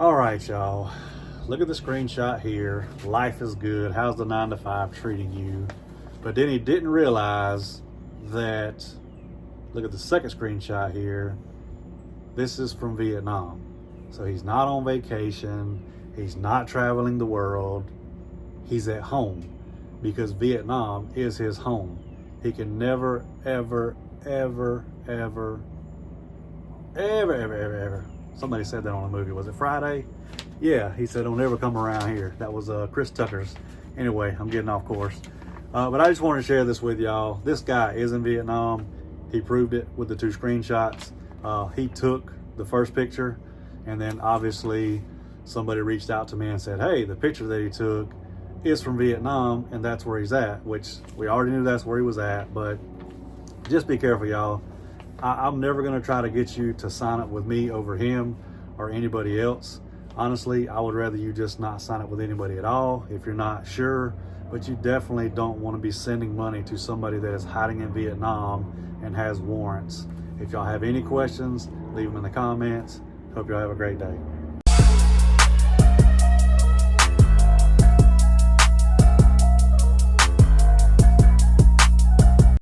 All right, y'all. Look at the screenshot here. Life is good. How's the 9 to 5 treating you? But then he didn't realize that, look at the second screenshot here. This is from Vietnam. So he's not on vacation. He's not traveling the world. He's at home because Vietnam is his home. He can never, ever, ever, ever, ever, ever, ever, ever. Somebody said that on a movie. Was it Friday? Yeah, he said, don't ever come around here. That was Chris Tucker's. Anyway, I'm getting off course. But I just wanted to share this with y'all. This guy is in Vietnam. He proved it with the 2 screenshots. He took the first picture, and then obviously somebody reached out to me and said, hey, the picture that he took is from Vietnam, and that's where he's at, which we already knew that's where he was at. But just be careful, y'all. I'm never going to try to get you to sign up with me over him or anybody else. Honestly, I would rather you just not sign up with anybody at all if you're not sure. But you definitely don't want to be sending money to somebody that is hiding in Vietnam and has warrants. If y'all have any questions, leave them in the comments. Hope y'all have a great day.